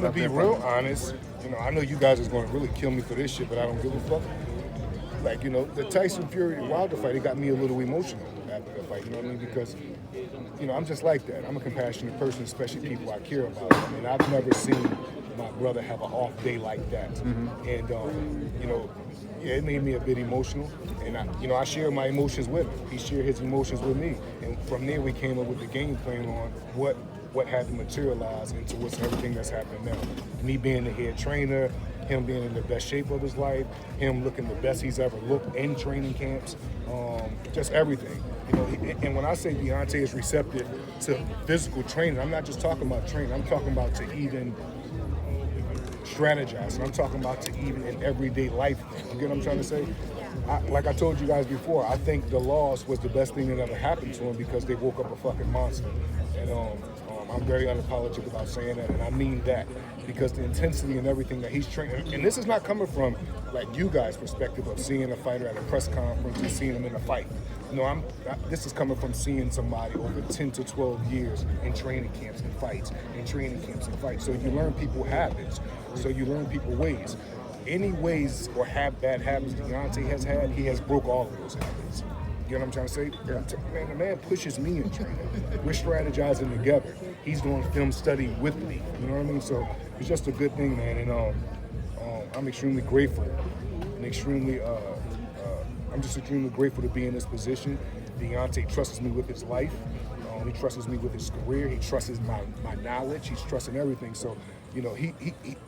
To be real honest, I know you guys is going to really kill me for this shit, but I don't give a fuck. Like, the Tyson Fury Wilder fight, it got me a little emotional after the fight, you know what I mean? Because, I'm just like that. I'm a compassionate person, especially people I care about. I mean, I've never seen my brother have an off day like that. And, yeah, it made me a bit emotional. And, I share my emotions with him. He shared his emotions with me. And from there, we came up with the game plan on what had to materialize into what's everything that's happening now. Me being the head trainer, him being in the best shape of his life, him looking the best he's ever looked in training camps, just everything. And when I say Deontay is receptive to physical training, I'm not just talking about training. I'm talking about to even strategize. And I'm talking about to even in everyday life. You get what I'm trying to say? Like I told you guys before, I think the loss was the best thing that ever happened to him because they woke up a fucking monster. And I'm very unapologetic about saying that, and I mean that because the intensity and everything that he's training, and this is not coming from like you guys' perspective of seeing a fighter at a press conference and seeing him in a fight. This is coming from seeing somebody over 10 to 12 years in training camps and fights, So you learn people habits, so you learn people ways. Any ways or bad habits Deontay has had, he has broke all of those habits. You know what I'm trying to say? Yeah. Man, the man pushes me in training. We're strategizing together. He's doing film study with me. You know what I mean? So it's just a good thing, man. And I'm extremely grateful. And I'm just extremely grateful to be in this position. Deontay trusts me with his life. He trusts me with his career. He trusts my knowledge. He's trusting everything. So,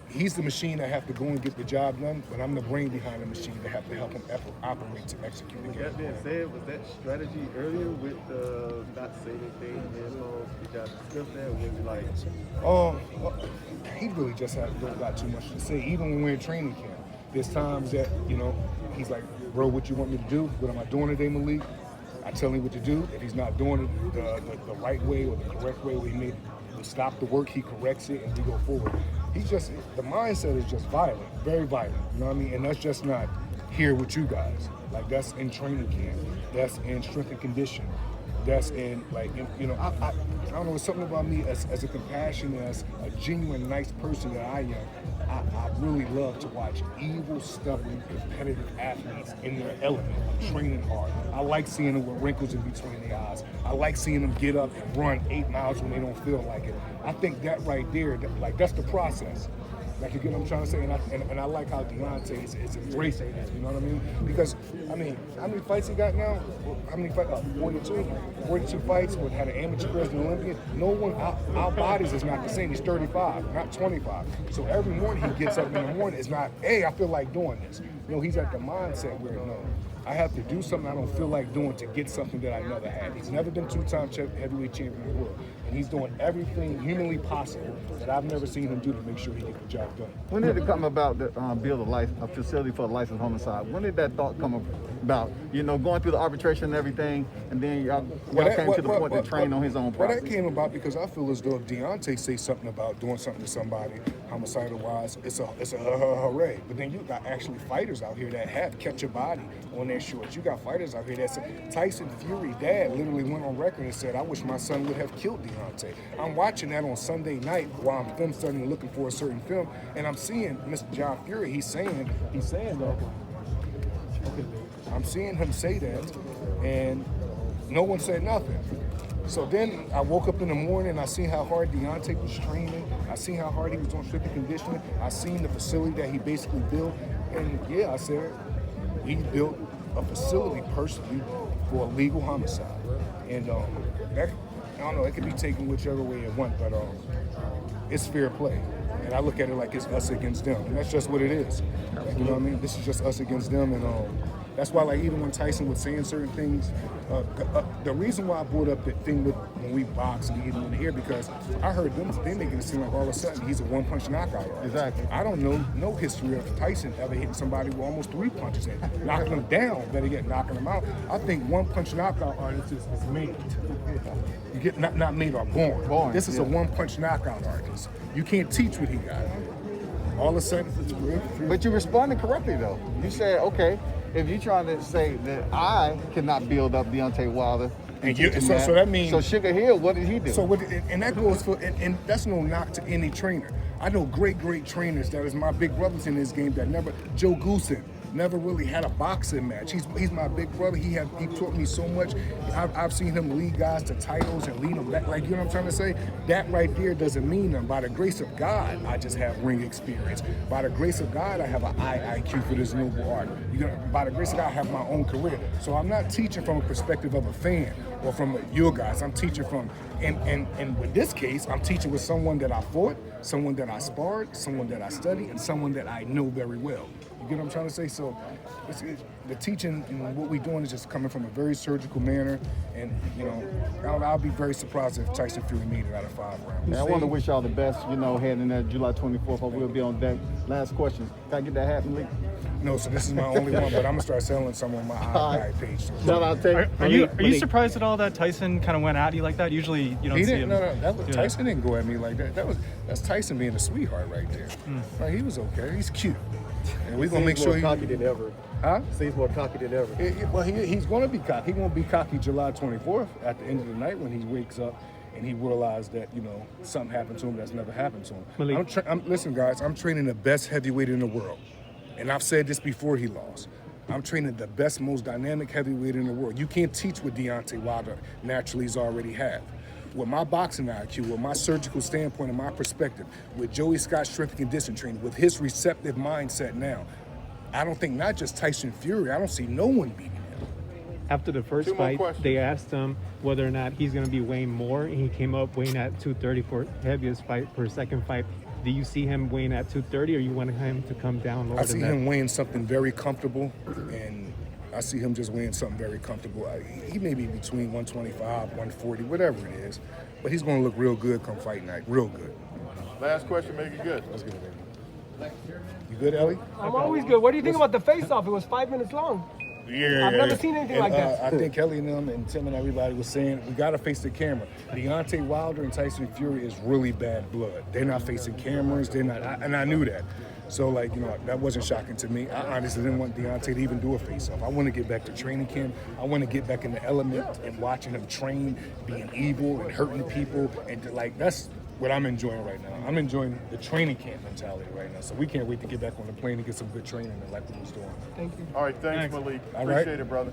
he's the machine I have to go and get the job done, but I'm the brain behind the machine that have to help him operate to execute the game. That being said, was that strategy earlier with not saying anything? Did y'all discuss that? Or was you like? He really just don't got too much to say. Even when we're in training camp, there's times that he's like, "Bro, what you want me to do? What am I doing today, Malik?" I tell him what to do. If he's not doing it the right way or the correct way, we may stop the work, he corrects it, and we go forward. The mindset is just violent, very violent, you know what I mean? And that's just not here with you guys. Like, that's in training camp, that's in strength and condition, that's in, I don't know, it's something about me as a compassionate, as a genuine, nice person that I am. I really love to watch evil, stubborn, competitive athletes in their element, training hard. I like seeing them with wrinkles in between their eyes. I like seeing them get up and run 8 miles when they don't feel like it. I think that right there, that's the process. Like, you get what I'm trying to say? And I like how Deontay is embracing that, you know what I mean? Because, how many fights he got now? How many fights? 42? 42 fights with had an amateur as an Olympian. No one, our bodies is not the same. He's 35, not 25. So every morning he gets up in the morning, it's not, hey, I feel like doing this. He's at the mindset where, I have to do something I don't feel like doing to get something that I never had. He's never been 2-time heavyweight champion of the world. And he's doing everything humanly possible that I've never seen him do to make sure he gets the job done. When did it come about to build a facility for licensed homicide? When did that thought come about? Going through the arbitration and everything, and then y'all came to the point to train on his own property? Well, that came about because I feel as though if Deontay says something about doing something to somebody, homicidal-wise, it's a hooray. But then you got actually fighters out here that have kept your body on their shorts. You got fighters out here that said, Tyson Fury dad literally went on record and said, I wish my son would have killed Deontay. I'm watching that on Sunday night while I'm film studying, looking for a certain film, and I'm seeing Mr. John Fury, he's saying that. Okay. I'm seeing him say that, and no one said nothing. So then I woke up in the morning and I seen how hard Deontay was training. I seen how hard he was doing strength and conditioning. I seen the facility that he basically built. And yeah, I said, he built a facility personally for a legal homicide. And that, I don't know, it could be taken whichever way it went, but it's fair play. And I look at it like it's us against them. And that's just what it is. Like, you know what I mean? This is just us against them. And that's why, like, even when Tyson was saying certain things, the reason why I brought up the thing with when we box and hit him in the ear, because I heard them, they making it seem like all of a sudden he's a one-punch knockout artist. Exactly. I don't know no history of Tyson ever hitting somebody with almost 3 punches and knocking them down, better yet knocking them out. I think one-punch knockout artist is made. You get not made or born. This is a one-punch knockout artist. You can't teach what he got. All of a sudden, it's real. But you responded correctly, though. You said, okay, if you're trying to say that I cannot build up Deontay Wilder, so that means. So Sugar Hill, what did he do? So and that goes for, and that's no knock to any trainer. I know great trainers that is my big brothers in this game that never, Joe Goosen, never really had a boxing match. He's my big brother. He taught me so much. I've seen him lead guys to titles and lead them back. Like, you know what I'm trying to say? That right there doesn't mean nothing. By the grace of God, I just have ring experience. By the grace of God, I have an IQ for this noble art. By the grace of God, I have my own career. So I'm not teaching from a perspective of a fan or from your guys. I'm teaching from, and with this case, I'm teaching with someone that I fought, someone that I sparred, someone that I studied, and someone that I know very well. You get what I'm trying to say? So the teaching and what we're doing is just coming from a very surgical manner. And, you know, I'll be very surprised if Tyson Fury made it out of 5 rounds. Yeah, I want to wish y'all the best, you know, heading there July 24th. Hope we'll be on deck. Last question. Can I get that hat, Malik? No, so this is my only one, but I'm going to start selling some on my I page. So. Shout out to Are you surprised at all that Tyson kind of went at you like that? Usually you don't see him. Tyson didn't go at me like that. That's Tyson being a sweetheart right there. Like, he was okay. He's cute. And we're going to make sure he's more cocky than ever. Huh? Seems more cocky than ever. Well, he's going to be cocky. He won't be cocky July 24th at the end of the night when he wakes up and he realized that, you know, something happened to him that's never happened to him. Listen, guys, I'm training the best heavyweight in the world. And I've said this before he lost. I'm training the best, most dynamic heavyweight in the world. You can't teach what Deontay Wilder naturally's already have. With my boxing IQ, with my surgical standpoint and my perspective, with Joey Scott's strength and conditioning training, with his receptive mindset now, I don't think not just Tyson Fury, I don't see no one beating him. After the first fight, they asked him whether or not he's going to be weighing more, and he came up weighing at 230 for heaviest fight for second fight. Do you see him weighing at 230, or you want him to come down lower? I see him weighing something very comfortable, and I see him just weighing something very comfortable. He may be between 125, 140, whatever it is, but he's going to look real good come fight night, real good. Last question, make it good. Let's get it, baby. You good, Ellie? I'm always good. What do you think about the face-off? It was 5 minutes long. Yeah. I've never seen anything like that. I think Kelly and them and Tim and everybody was saying, we got to face the camera. Deontay Wilder and Tyson Fury is really bad blood. They're not facing cameras. They're not, and I knew that. So, like, you know, that wasn't shocking to me. I honestly didn't want Deontay to even do a face-off. I want to get back to training camp. I want to get back in the element and watching him train, being evil and hurting people. And, like, that's what I'm enjoying right now. I'm enjoying the training camp mentality right now. So we can't wait to get back on the plane and get some good training like we was doing. Thank you. All right, thanks. Malik. All right. Appreciate it, brother.